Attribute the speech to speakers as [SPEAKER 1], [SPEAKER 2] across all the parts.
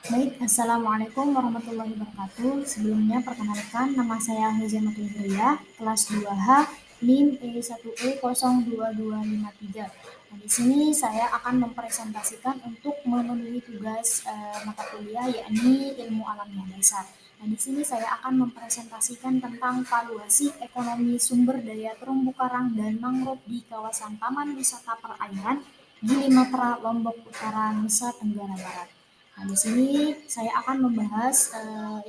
[SPEAKER 1] Baik, Assalamualaikum warahmatullahi wabarakatuh. Sebelumnya perkenalkan, nama saya Huzaimatul Huriyah, kelas 2H, NIM E1E02253. Nah, di sini saya akan mempresentasikan untuk memenuhi tugas mata kuliah yakni Ilmu Alamnya Dasar. Nah, di sini saya akan mempresentasikan tentang valuasi ekonomi sumber daya terumbu karang dan mangrove di kawasan Taman Wisata Perairan Gili Matra, Lombok Utara, Nusa Tenggara Barat. Nah, di sini saya akan membahas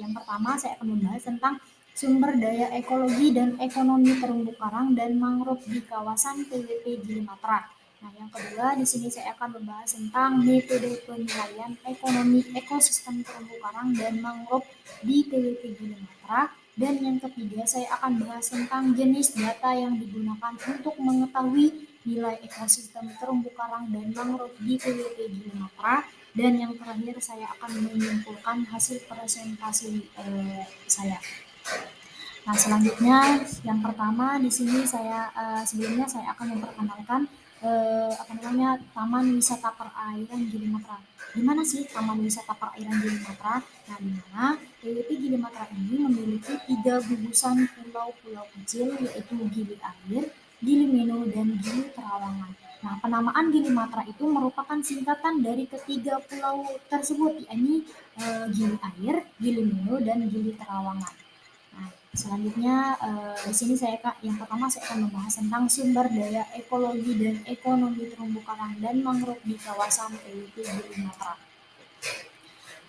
[SPEAKER 1] yang pertama saya akan membahas tentang sumber daya ekologi dan ekonomi terumbu karang dan mangrove di kawasan PWP Gili Matra. Nah, yang kedua di sini saya akan membahas tentang metode penilaian ekonomi ekosistem terumbu karang dan mangrove di PWP Gili Matra. Dan yang ketiga saya akan bahas tentang jenis data yang digunakan untuk mengetahui nilai ekosistem terumbu karang dan mangrove di PWP Gili Matra. Dan yang terakhir saya akan menyimpulkan hasil presentasi saya. Nah, selanjutnya yang pertama di sini saya sebelumnya saya akan memperkenalkan Taman Wisata Perairan Gili Matra. Di mana sih Taman Wisata Perairan Gili Matra? Nah, di mana PWP Gili Matra ini memiliki 3 gugusan pulau-pulau kecil yaitu Gili Air, Gili Meno, dan Gili Terawangan. Nah, penamaan Gili Matra itu merupakan singkatan dari ketiga pulau tersebut, yakni Gili Air, Gili Meno, dan Gili Terawangan. Nah, selanjutnya di sini yang pertama saya akan membahas tentang sumber daya ekologi dan ekonomi terumbu karang dan mangrove di kawasan PWP Gili Matra.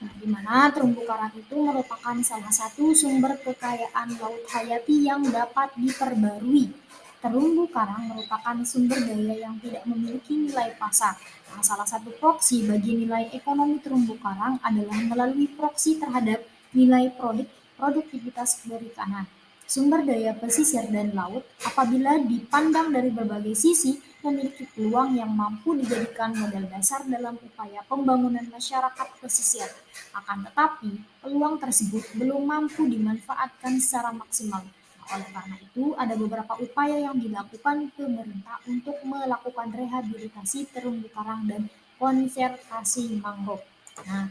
[SPEAKER 1] Nah, di mana terumbu karang itu merupakan salah satu sumber kekayaan laut hayati yang dapat diperbarui. Terumbu karang merupakan sumber daya yang tidak memiliki nilai pasar. Nah, salah satu proksi bagi nilai ekonomi terumbu karang adalah melalui proksi terhadap nilai produktivitas perikanan. Sumber daya pesisir dan laut apabila dipandang dari berbagai sisi memiliki peluang yang mampu dijadikan modal dasar dalam upaya pembangunan masyarakat pesisir. Akan tetapi, peluang tersebut belum mampu dimanfaatkan secara maksimal. Nah, oleh karena itu, ada beberapa upaya yang dilakukan pemerintah untuk melakukan rehabilitasi terumbu karang dan konservasi mangrove. Nah,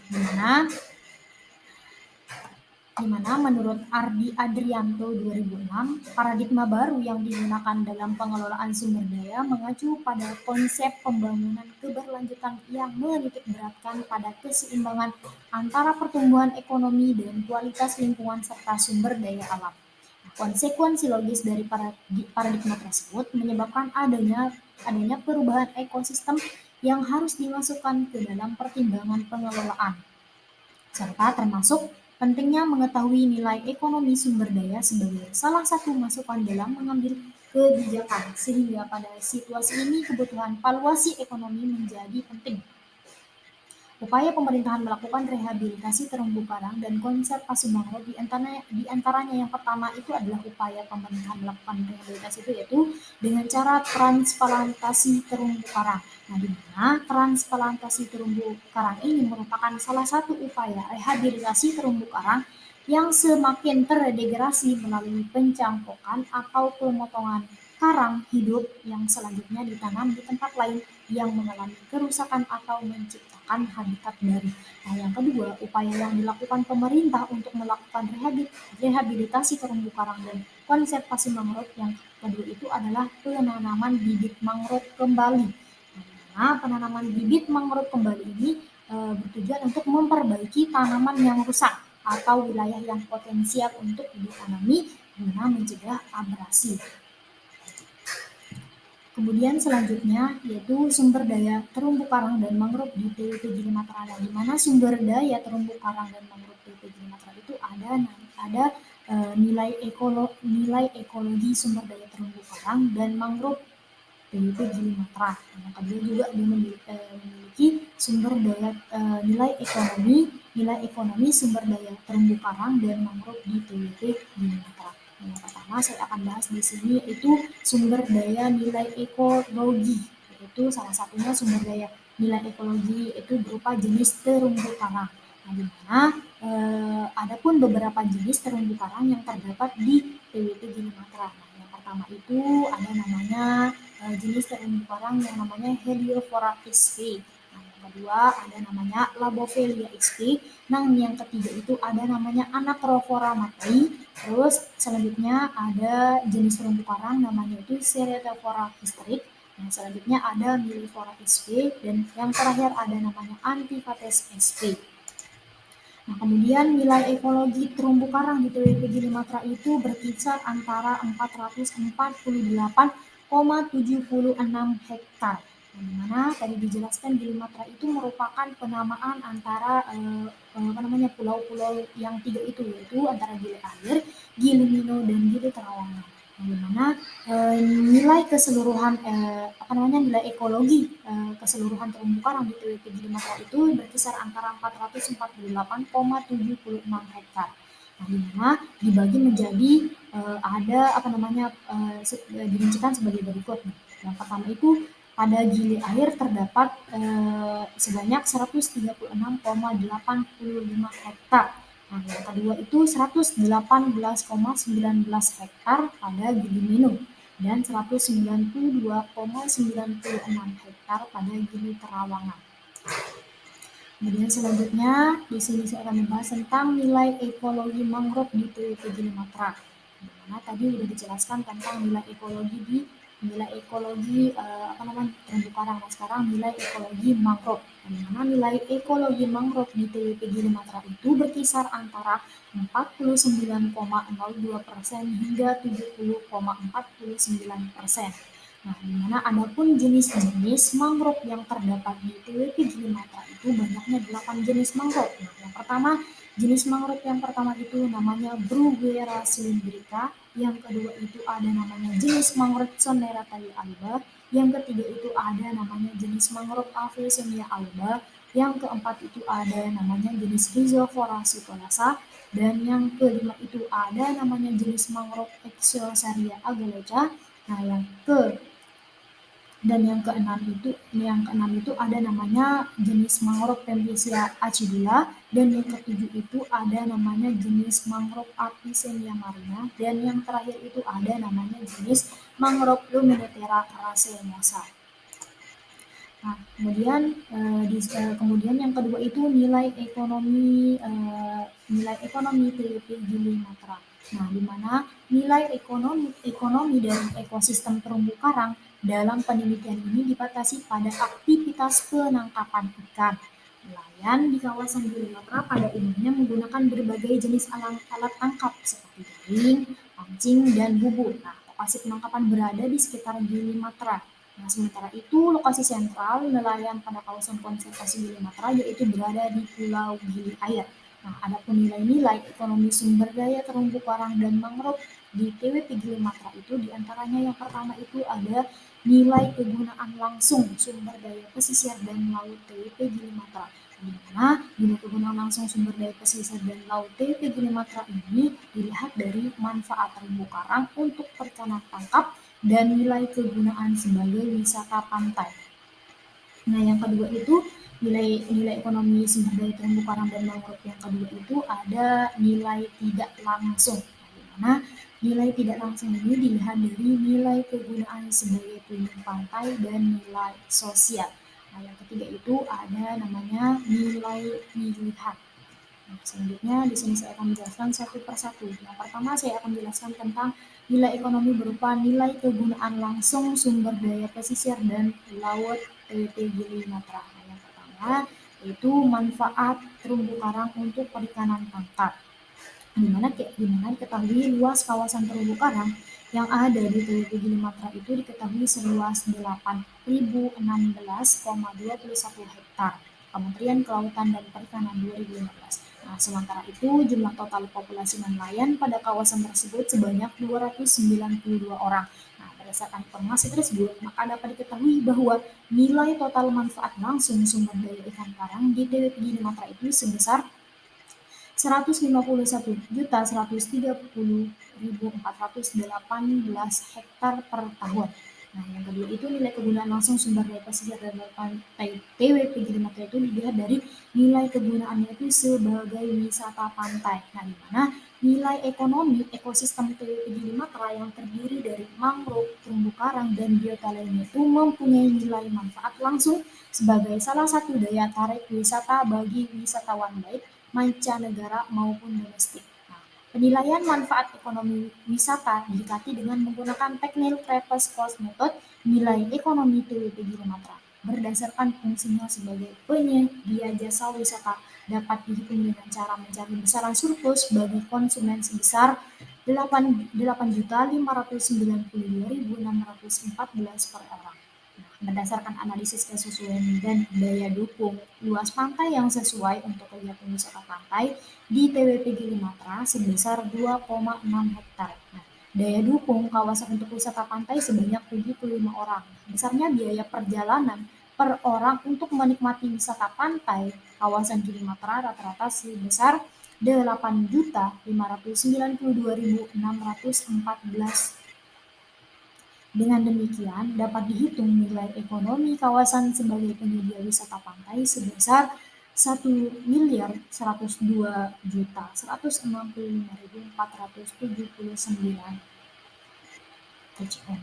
[SPEAKER 1] di mana menurut Ardi Adrianto 2006, paradigma baru yang digunakan dalam pengelolaan sumber daya mengacu pada konsep pembangunan keberlanjutan yang menitikberatkan pada keseimbangan antara pertumbuhan ekonomi dan kualitas lingkungan serta sumber daya alam. Konsekuensi logis dari paradigma tersebut menyebabkan adanya perubahan ekosistem yang harus dimasukkan ke dalam pertimbangan pengelolaan, serta termasuk pentingnya mengetahui nilai ekonomi sumber daya sebagai salah satu masukan dalam mengambil kebijakan, sehingga pada situasi ini kebutuhan valuasi ekonomi menjadi penting. Upaya pemerintahan melakukan rehabilitasi terumbu karang dan konservasi mangrove di antaranya yang pertama itu adalah upaya pemerintahan melakukan rehabilitasi itu yaitu dengan cara transplantasi terumbu karang. Nah, di mana transplantasi terumbu karang ini merupakan salah satu upaya rehabilitasi terumbu karang yang semakin terdegrasi melalui pencangkokan atau pemotongan karang hidup yang selanjutnya ditanam di tempat lain yang mengalami kerusakan atau menciptakan habitat baru. Nah, yang kedua, upaya yang dilakukan pemerintah untuk melakukan rehabilitasi terumbu karang dan konservasi mangrove yang kedua itu adalah penanaman bibit mangrove kembali. Nah, penanaman bibit mangrove kembali ini bertujuan untuk memperbaiki tanaman yang rusak atau wilayah yang potensial untuk ditanami guna mencegah abrasi. Kemudian selanjutnya yaitu sumber daya terumbu karang dan mangrove di PWP Gili Matra. Di mana sumber daya terumbu karang dan mangrove PWP Gili Matra itu ada nilai ekologi sumber daya terumbu karang dan mangrove PWP Gili Matra. Yang kedua juga dia memiliki sumber daya nilai ekonomi sumber daya terumbu karang dan mangrove di PWP Gili Matra. Yang pertama saya akan bahas di sini itu sumber daya nilai ekologi, yaitu salah satunya sumber daya nilai ekologi itu berupa jenis terumbu karang. Nah, di mana adapun beberapa jenis terumbu karang yang terdapat di PWP Gili Matra. Nah, yang pertama itu ada namanya jenis terumbu karang yang namanya Heliophora piscae. Nah, yang kedua ada namanya Labovelia xp. Nah, yang ketiga itu ada namanya Anacrophora mattei. Terus selanjutnya ada jenis terumbu karang namanya itu Ceratophora hystrix. Nah, selanjutnya ada Milifora sp dan yang terakhir ada namanya Antiphates sp. Nah, kemudian nilai ekologi terumbu karang di TWP Gili Matra itu berkisar antara 448,76 hektar. Nah, di mana tadi dijelaskan Gili Matra itu merupakan penamaan antara pulau-pulau yang tiga itu, yaitu antara Gili Air, Gili Mino, dan Gili Trawangan. Nah, di mana nilai keseluruhan nilai ekologi keseluruhan terumbu karang di TWP Gili Matra itu berkisar antara 448,76 hektar. Nah, di mana dibagi menjadi dirincikan sebagai berikut. Yang pertama itu pada Gili Air terdapat sebanyak 136,85 hektar. Nah, yang kedua itu 118,19 hektar pada Gili Mino dan 192,96 hektar pada Gili Terawangan. Kemudian selanjutnya di sini saya akan membahas tentang nilai ekologi mangrove di TWP Gili Matra. Dimana tadi sudah dijelaskan tentang nilai ekologi terumbu karang. Nah, sekarang nilai ekologi mangrove. Dimana nilai ekologi mangrove di TWP Gili Matra itu berkisar antara 49,02% hingga 70,49%. Nah, di mana adapun jenis-jenis mangrove yang terdapat di TWP Gili Matra itu banyaknya 8 jenis mangrove. Nah, yang pertama, jenis mangrove yang pertama itu namanya Bruguiera cylindrica, yang kedua itu ada namanya jenis mangrove Soneratae alba, yang ketiga itu ada namanya jenis mangrove Avicennia alba, yang keempat itu ada namanya jenis Rhizophora sitolasa, dan yang kelima itu ada namanya jenis mangrove Exosaria agalocha. Nah, yang keenam itu ada namanya jenis mangrove Pemphicia acidula, dan yang ketujuh itu ada namanya jenis mangrove Avicennia marina, dan yang terakhir itu ada namanya jenis mangrove Luminifera racemosa. Nah, kemudian yang kedua itu nilai ekonomi TWP Gili Matra. Nah, di mana nilai ekonomi dari ekosistem terumbu karang dalam penelitian ini dibatasi pada aktivitas penangkapan ikan. Nelayan di kawasan Gili Matra pada umumnya menggunakan berbagai jenis alat tangkap seperti jaring, pancing, dan bubur. Nah, lokasi penangkapan berada di sekitar Gili Matra. Nah, sementara itu lokasi sentral nelayan pada kawasan konservasi Gili Matra yaitu berada di Pulau Gili Air. Nah, adapun nilai-nilai ekonomi sumber daya terumbu karang dan mangrove di TWP Gili Matra itu diantaranya yang pertama itu ada nilai kegunaan langsung sumber daya pesisir dan laut TWP Gili Matra. Di mana nilai kegunaan langsung sumber daya pesisir dan laut TWP Gili Matra ini dilihat dari manfaat terumbu karang untuk perikanan tangkap dan nilai kegunaan sebagai wisata pantai. Nah, yang kedua itu nilai ekonomi sumber daya terumbu karang dan mangrove yang kedua itu ada nilai tidak langsung. Di mana nilai tidak langsung ini dilihat dari nilai kegunaan sebagai pelindung pantai dan nilai sosial. Nah, yang ketiga itu ada namanya nilai pilihan. Nah, selanjutnya di sini saya akan menjelaskan satu persatu. Yang pertama saya akan menjelaskan tentang nilai ekonomi berupa nilai kegunaan langsung sumber daya pesisir dan laut TWP Gili Matra. Nah, yang pertama yaitu manfaat terumbu karang untuk perikanan tangkap. Dimana diketahui luas kawasan terumbu karang yang ada di TWP Gili Matra itu diketahui seluas 8.016,21 hektar. Kementerian Kelautan dan Perikanan 2015. Nah, sementara itu jumlah total populasi nelayan pada kawasan tersebut sebanyak 292 orang. Nah, berdasarkan informasi tersebut, maka dapat diketahui bahwa nilai total manfaat langsung sumber daya ikan karang di TWP Gili Matra itu sebesar 151.130.418 hektar per tahun. Nah, yang kedua itu nilai kegunaan langsung sumber daya pesisir dan pantai TWP Gili Matra itu dilihat dari nilai kegunaannya itu sebagai wisata pantai. Nah, di mana nilai ekonomi ekosistem TWP Gili Matra yang terdiri dari mangrove, terumbu karang, dan biota lainnya itu mempunyai nilai manfaat langsung sebagai salah satu daya tarik wisata bagi wisatawan baik mancanegara maupun domestik. Nah, penilaian manfaat ekonomi wisata didekati dengan menggunakan teknik Travis Cost Method nilai ekonomi TWP di Sumatera. Berdasarkan fungsinya sebagai penyedia jasa wisata dapat dihitung dengan cara mencari besaran surplus bagi konsumen sebesar 8.592.614 per orang. Nah, berdasarkan analisis kesesuaian dan daya dukung luas pantai yang sesuai untuk kegiatan wisata pantai di TWP Gili sebesar 2,6 hektar. Nah, daya dukung kawasan untuk wisata pantai sebanyak 75 orang. Besarnya biaya perjalanan per orang untuk menikmati wisata pantai kawasan Gili rata-rata sebesar 8.592.614. Dengan demikian, dapat dihitung nilai ekonomi kawasan sebagai penyedia wisata pantai sebesar 1.102.165.479 HM.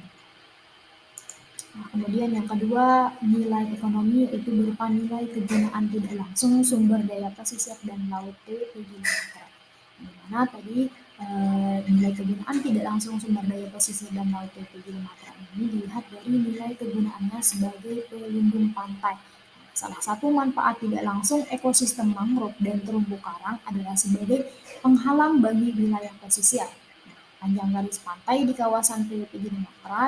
[SPEAKER 1] Nah, kemudian yang kedua, nilai ekonomi yaitu berupa nilai kegunaan tidak langsung sumber daya pesisir dan laut TWP Gili di mana tadi nilai kegunaan tidak langsung sumber daya pesisir dan laut TWP Gili ini dilihat dari nilai kegunaannya sebagai pelindung pantai. Salah satu manfaat tidak langsung ekosistem mangrove dan terumbu karang adalah sebagai penghalang bagi wilayah pesisir. Panjang garis pantai di kawasan TWP Gili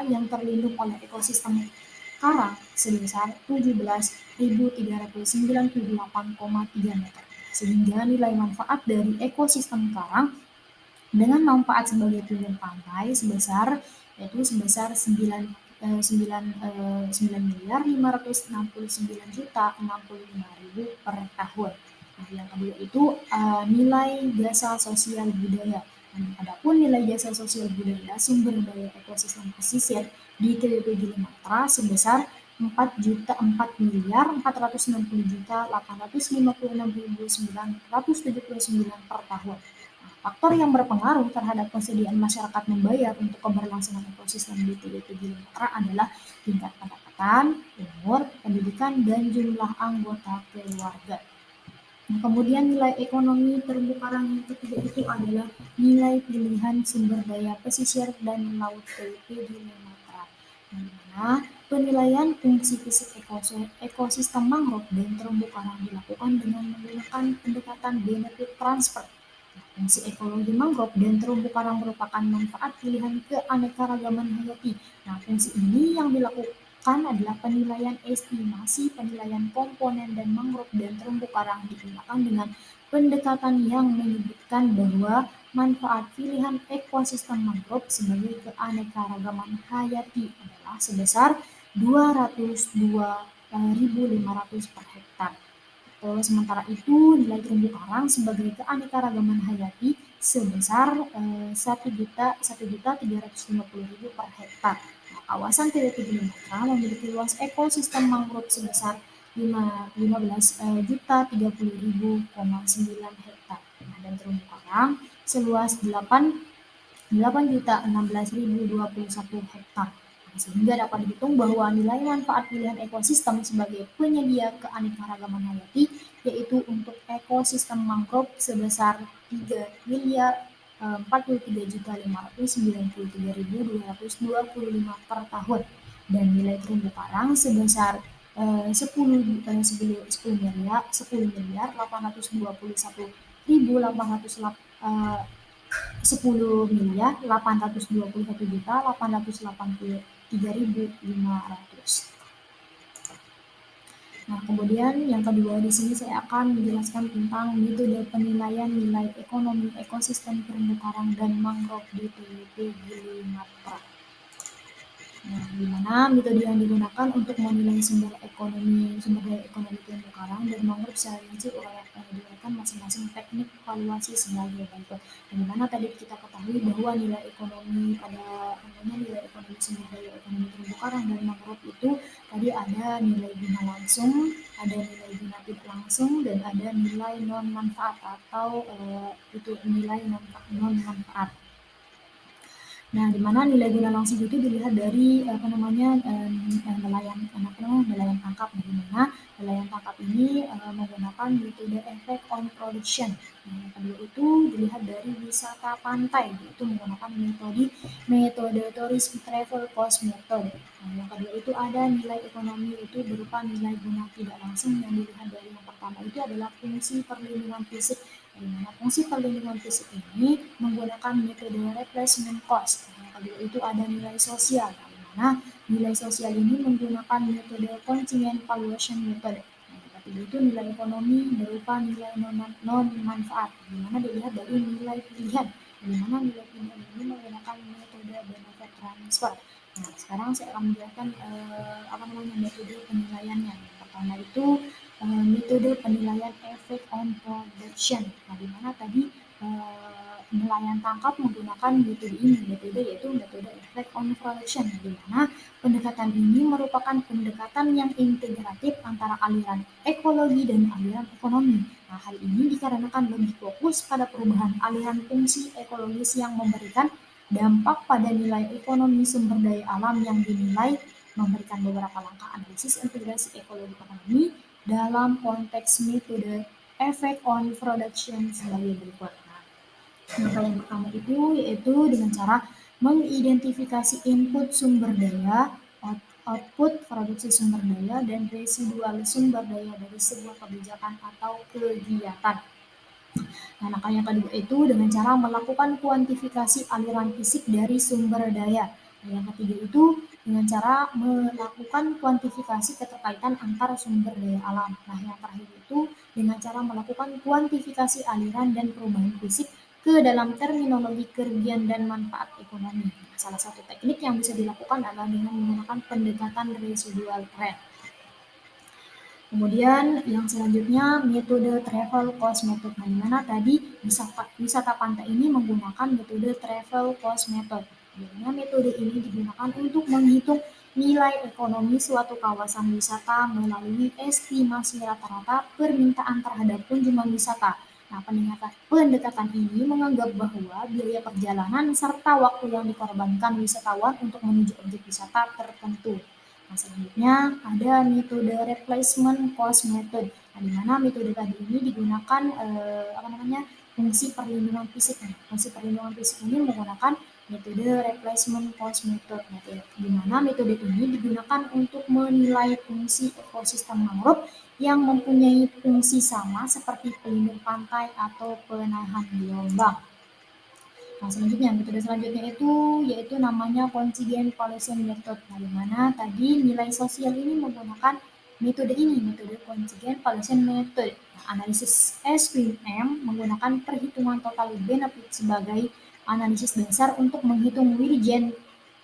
[SPEAKER 1] yang terlindung oleh ekosistem karang sebesar 17.398,3 meter. Sehingga nilai manfaat dari ekosistem karang dengan manfaat sebagai pelindung pantai sebesar 9.569.065.065.000 per tahun. Nah, yang kedua itu nilai jasa sosial budaya. Adapun nilai jasa sosial budaya sumber daya ekosistem pesisir di TWP Gili sebesar 4.460.856.979 per tahun. Nah, faktor yang berpengaruh terhadap kesediaan masyarakat membayar untuk keberlangsungan ekosistem di TWP Gili adalah tingkat pendapatan, umur, pendidikan, dan jumlah anggota keluarga. Nah, kemudian nilai ekonomi terumbu karang yang ketiga itu adalah nilai pilihan sumber daya pesisir dan laut TWP Gili di mana penilaian fungsi fisik ekosistem mangrove dan terumbu karang dilakukan dengan menggunakan pendekatan benefit transfer. Fungsi ekologi mangrove dan terumbu karang merupakan manfaat pilihan keanekaragaman hayati. Nah, fungsi ini yang dilakukan adalah penilaian estimasi penilaian komponen dan mangrove dan terumbu karang digunakan dengan pendekatan yang menyebutkan bahwa manfaat pilihan ekosistem mangrove sebagai keanekaragaman hayati adalah sebesar 202.500 per hektar. Sementara itu, nilai terumbu karang sebagai keanekaragaman hayati sebesar 1.350.000 per hektar. Nah, kawasan TWP Gili memiliki luas ekosistem mangrove sebesar 15.030.9 hektar. Nah, dan terumbu karang seluas 8.016.021 hektar. Sehingga dapat dihitung bahwa nilai manfaat pilihan ekosistem sebagai penyedia keanekaragaman hayati yaitu untuk ekosistem mangrove sebesar 3.043.593.225 per tahun dan nilai terumbu karang sebesar 10.821.820.821.883.500. Nah, kemudian yang kedua di sini saya akan menjelaskan tentang metode penilaian nilai ekonomi ekosistem terumbu karang dan mangrove di TWP Gili. Nah, di mana metode yang digunakan untuk menilai sumber daya ekonomi terumbu karang dan mangrove secara rinci diuraikan masing-masing teknik valuasi sebagai berikut. Di mana tadi kita ketahui bahwa nilai ekonomi sumber daya ekonomi terumbu karang dan mangrove itu tadi ada nilai guna langsung, ada nilai guna tidak langsung, dan ada nilai non manfaat atau itu nilai non manfaat. Nah, di mana nilai guna langsung itu dilihat dari nelayan tangkap, di mana nelayan tangkap ini menggunakan metode effect on production. Nah, yang kedua itu dilihat dari wisata pantai, yaitu menggunakan metode tourism travel cost method. Nah, yang kedua itu ada nilai ekonomi, itu berupa nilai guna tidak langsung yang dilihat dari yang pertama itu adalah fungsi perlindungan fisik, di mana fungsi perlindungan fisik ini menggunakan metode replacement cost. Yang kedua itu ada nilai sosial, di mana nilai sosial ini menggunakan metode contingent valuation method. Nah, yang ketiga itu nilai ekonomi berupa nilai non-manfaat, di mana dilihat dari nilai pilihan, di mana nilai pilihan ini menggunakan metode benefit transfer. Nah, sekarang saya akan menjelaskan metode penilaiannya. Yang pertama itu metode penilaian effect on production. Nah, di mana tadi nelayan tangkap menggunakan metode yaitu metode effect on production, di mana pendekatan ini merupakan pendekatan yang integratif antara aliran ekologi dan aliran ekonomi. Nah, hal ini dikarenakan lebih fokus pada perubahan aliran fungsi ekologis yang memberikan dampak pada nilai ekonomi sumber daya alam yang dinilai memberikan beberapa langkah analisis integrasi ekologi ekonomi dalam konteks metode effect on production sebagai berikut. Langkah yang pertama itu yaitu dengan cara mengidentifikasi input sumber daya, output produksi sumber daya, dan residual sumber daya dari sebuah kebijakan atau kegiatan. Nah, langkah yang kedua itu dengan cara melakukan kuantifikasi aliran fisik dari sumber daya. Nah, yang ketiga itu dengan cara melakukan kuantifikasi keterkaitan antar sumber daya alam. Nah, yang terakhir itu dengan cara melakukan kuantifikasi aliran dan perubahan fisik ke dalam terminologi kerugian dan manfaat ekonomi. Salah satu teknik yang bisa dilakukan adalah dengan menggunakan pendekatan residual trend. Kemudian yang selanjutnya metode travel cost method, di mana tadi wisata pantai ini menggunakan metode travel cost method. Di mana metode ini digunakan untuk menghitung nilai ekonomi suatu kawasan wisata melalui estimasi rata-rata permintaan terhadap kunjungan wisata. Nah, pendekatan ini menganggap bahwa biaya perjalanan serta waktu yang dikorbankan wisatawan untuk menuju objek wisata tertentu. Nah, selanjutnya ada metode replacement cost method. Nah, di mana metode tadi ini digunakan fungsi perlindungan fisik. Fungsi perlindungan fisik ini menggunakan metode replacement cost method. Di mana metode ini digunakan untuk menilai fungsi ekosistem mangrove yang mempunyai fungsi sama seperti pelindung pantai atau penahan gelombang. Nah, selanjutnya metode selanjutnya itu yaitu namanya contingent valuation method. Nah, di mana tadi nilai sosial ini menggunakan metode contingent valuation method. Nah, analisis SQM menggunakan perhitungan total benefit sebagai analisis dasar untuk menghitung Willigen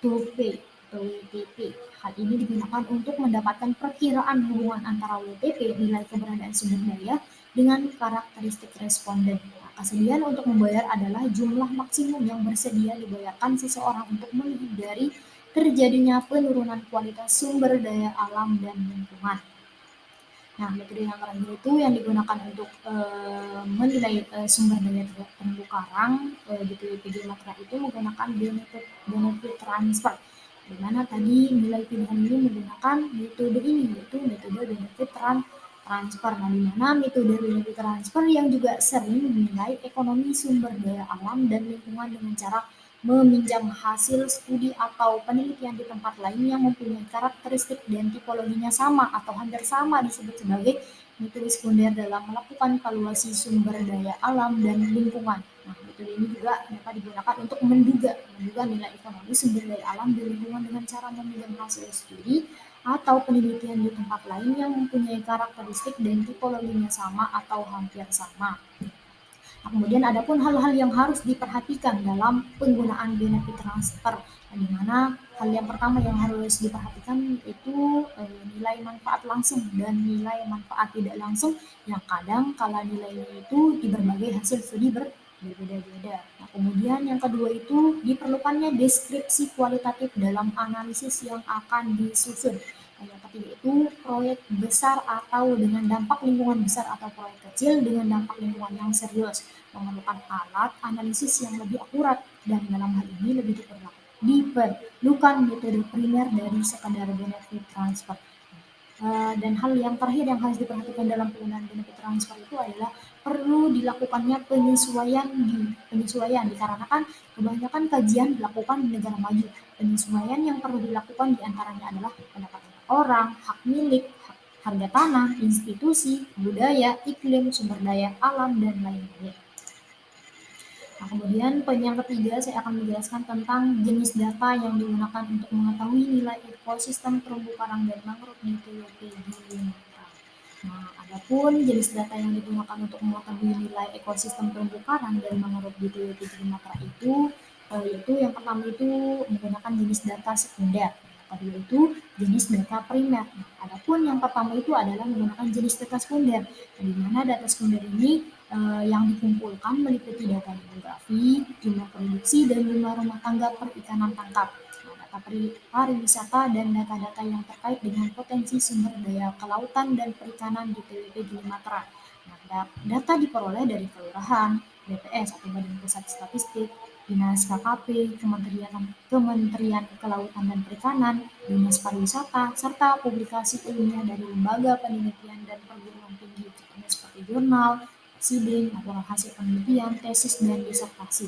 [SPEAKER 1] to pay atau WTP. Hal ini digunakan untuk mendapatkan perkiraan hubungan antara WTP, nilai keberadaan sumber daya, dengan karakteristik responden. Kesediaan untuk membayar adalah jumlah maksimum yang bersedia dibayarkan seseorang untuk menghindari terjadinya penurunan kualitas sumber daya alam dan lingkungan. Nah, metode yang terakhir itu yang digunakan untuk menilai sumber daya terumbu karang di PPG Matra itu menggunakan benefit transfer, di mana tadi nilai pilihan ini menggunakan metode ini yaitu metode benefit transfer. Nah, di mana metode benefit transfer yang juga sering menilai ekonomi sumber daya alam dan lingkungan dengan cara meminjam hasil studi atau penelitian di tempat lain yang mempunyai karakteristik dan tipologinya sama atau hampir sama disebut sebagai metode sekunder dalam melakukan valuasi sumber daya alam dan lingkungan. Nah, metode ini juga dapat digunakan untuk menduga nilai ekonomi sumber daya alam dan lingkungan dengan cara meminjam hasil studi atau penelitian di tempat lain yang mempunyai karakteristik dan tipologinya sama atau hampir sama. Nah, kemudian ada pun hal-hal yang harus diperhatikan dalam penggunaan benefit transfer, di mana hal yang pertama yang harus diperhatikan itu nilai manfaat langsung dan nilai manfaat tidak langsung yang kadang kala nilainya itu di berbagai hasil studi berbeda-beda. Nah, kemudian yang kedua itu diperlukannya deskripsi kualitatif dalam analisis yang akan disusun. Yang ketiga itu proyek besar atau dengan dampak lingkungan besar atau proyek kecil dengan dampak lingkungan yang serius memerlukan alat analisis yang lebih akurat dan dalam hal ini lebih diperlukan metode primer dari sekadar benefit transfer. Dan hal yang terakhir yang harus diperhatikan dalam penggunaan benefit transfer itu adalah perlu dilakukannya penyesuaian dikarenakan kebanyakan kajian dilakukan di negara maju. Penyesuaian yang perlu dilakukan diantaranya adalah pendapatan orang, hak milik, harga tanah, institusi, budaya, iklim, sumber daya alam, dan lain-lain. Nah, kemudian poin yang ketiga saya akan menjelaskan tentang jenis data yang digunakan untuk mengetahui nilai ekosistem terumbu karang dan mangrove di TWP Gili-Mantra. Nah, adapun jenis data yang digunakan untuk mengetahui nilai ekosistem terumbu karang dan mangrove di TWP Gili-Mantra itu yaitu yang pertama itu menggunakan jenis data sekunder. Yang kedua itu jenis data primer. Nah, adapun yang pertama itu adalah menggunakan jenis data sekunder, di mana data sekunder ini yang dikumpulkan meliputi data demografi, jumlah produksi, dan jumlah rumah tangga perikanan tangkap. Nah, data pariwisata dan data-data yang terkait dengan potensi sumber daya kelautan dan perikanan di TWP Gili-Mantra. Nah, data diperoleh dari kelurahan, BPS atau Badan Pusat Statistik, Dinas KKP, Kementerian Kelautan dan Perikanan, Dinas Pariwisata, serta publikasi ilmiah dari lembaga penelitian dan perguruan tinggi, seperti jurnal, siding, laporan hasil penelitian, tesis, dan disertasi.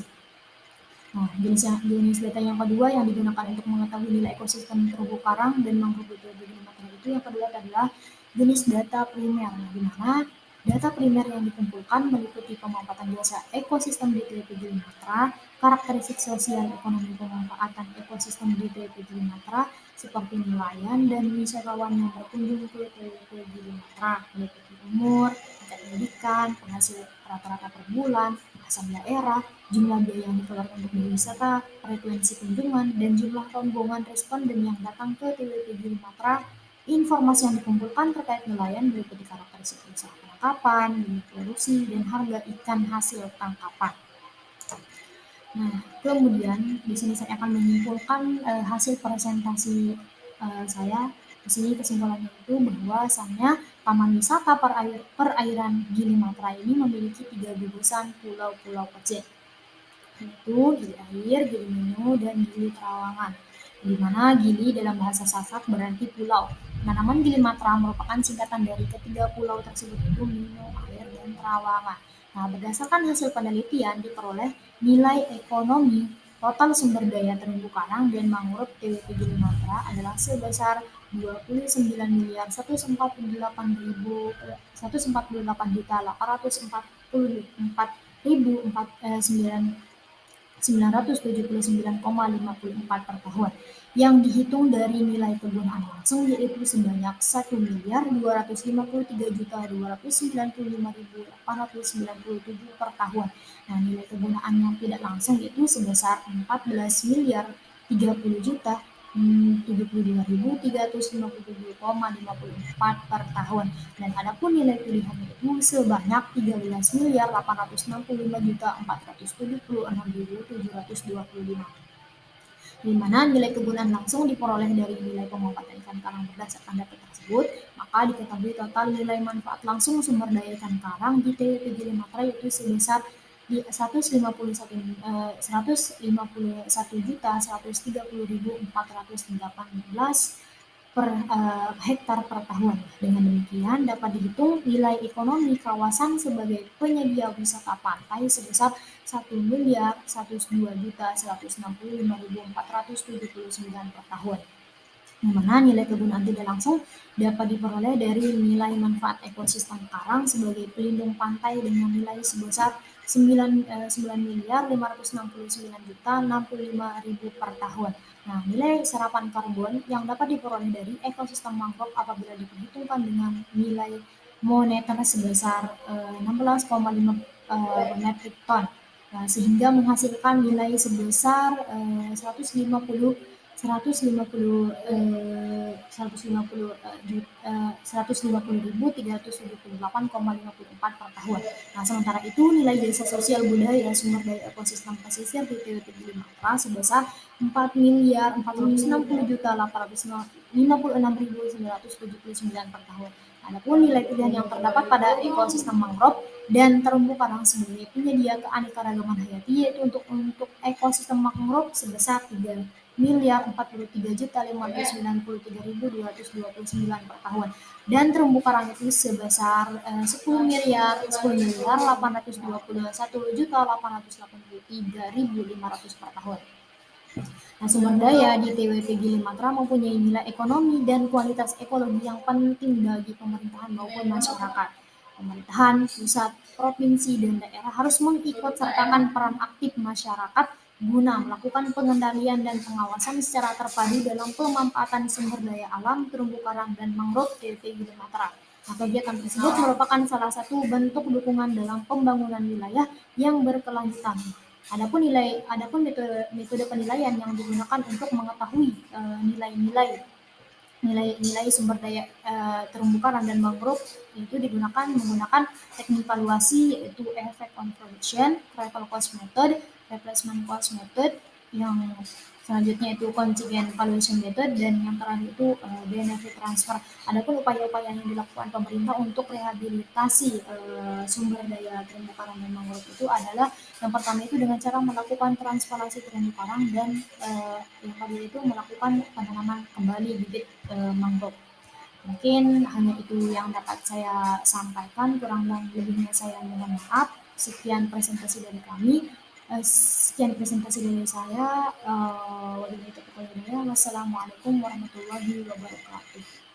[SPEAKER 1] Nah, jenis data yang kedua yang digunakan untuk mengetahui nilai ekosistem terumbu karang dan mangrove di Sumatera itu yang kedua adalah jenis data primer, di mana data primer yang dikumpulkan meliputi pemaparan jasa ekosistem di TWP Sumatera, karakteristik sosial ekonomi pemanfaatan ekosistem di TWP Sumatera, seperti nelayan dan wisatawan yang berkunjung ke TWP Sumatera, meliputi umur, tingkat pendidikan, penghasil rata-rata per bulan, asal daerah, jumlah biaya yang dikeluarkan untuk berwisata, frekuensi kunjungan, dan jumlah rombongan responden yang datang ke TWP Sumatera. Informasi yang dikumpulkan terkait nelayan meliputi karakteristik usaha penangkapan, limit produksi, dan harga ikan hasil tangkapan. Nah, kemudian di sini saya akan menyimpulkan hasil presentasi saya. Di sini kesimpulannya itu bahwasanya Taman Wisata Perairan Gili-Mantra ini memiliki 3 gugusan pulau-pulau kecil, yaitu Gili Air, Gili Minu, dan Gili Trawangan. Di mana Gili dalam bahasa Sasak berarti pulau. Tanaman Gili Matra merupakan singkatan dari ketiga pulau tersebut itu Minu, Air, dan Trawangan. Nah, berdasarkan hasil penelitian diperoleh nilai ekonomi total sumber daya terumbu karang dan mangrove TWP Gili Matra adalah sebesar 29 miliar 148 juta 844 ribu 979,54 per tahun yang dihitung dari nilai kegunaan langsung yaitu sebanyak 1.253.295.897 per tahun. Nah, nilai kegunaan yang tidak langsung itu sebesar 14 miliar 30 juta 72.357,54 per tahun. Dan adapun nilai pilihan itu sebanyak 13 miliar 865 juta 476.725, di mana nilai kegunaan langsung diperoleh dari nilai pemanfaatan ikan karang berdasarkan data tersebut, maka diketahui total nilai manfaat langsung sumber daya ikan karang di TWP Gili-Mantra yaitu sebesar di 151.130.418 per hektar per tahun. Dengan demikian dapat dihitung nilai ekonomi kawasan sebagai penyedia wisata pantai sebesar 1.102.165.479 per tahun. Di mana nilai kegunaan tidak langsung dapat diperoleh dari nilai manfaat ekosistem karang sebagai pelindung pantai dengan nilai sebesar 9.569.065.000 per tahun. Nah, nilai serapan karbon yang dapat diperoleh dari ekosistem mangrove apabila diperhitungkan dengan nilai moneter sebesar 16,5 metrik ton, sehingga menghasilkan nilai sebesar 150 150.378,54 per tahun. Nah, sementara itu nilai jasa sosial budaya sumber daya ekosistem pesisir di TWP Gili Matra sebesar 4.460.856.979 per tahun. Adapun nilai kerugian yang terdapat pada ekosistem mangrove dan terumbu karang sebagai penyedia keanekaragaman hayati yaitu untuk ekosistem mangrove sebesar 3.043.593.229 per tahun dan terumbu karang itu sebesar 10.821.883.500 per tahun. Nah, sumber daya di TWP Gili Matra mempunyai nilai ekonomi dan kualitas ekologi yang penting bagi pemerintahan maupun masyarakat. Pemerintahan, pusat, provinsi, dan daerah harus mengikut sertakan peran aktif masyarakat guna melakukan pengendalian dan pengawasan secara terpadu dalam pemanfaatan sumber daya alam, terumbu karang, dan mangrove TWP Gili Matra. Nah, kegiatan tersebut merupakan salah satu bentuk dukungan dalam pembangunan wilayah yang berkelanjutan. Adapun metode penilaian yang digunakan untuk mengetahui nilai-nilai nilai-nilai sumber daya terumbu karang dan mangrove itu menggunakan teknik valuasi yaitu effect on production, travel cost method, replacement cost method, yang selanjutnya itu contingent valuation method, dan yang terakhir itu benefit transfer. Adapun upaya-upaya yang dilakukan pemerintah untuk rehabilitasi sumber daya terumbu karang dan mangrove itu adalah yang pertama itu dengan cara melakukan transplantasi terumbu karang dan yang kedua itu melakukan penanaman kembali bibit mangrove. Mungkin hanya itu yang dapat saya sampaikan, kurang dan lebihnya saya mohon maaf. Sekian presentasi dari saya. Wassalamualaikum warahmatullahi wabarakatuh.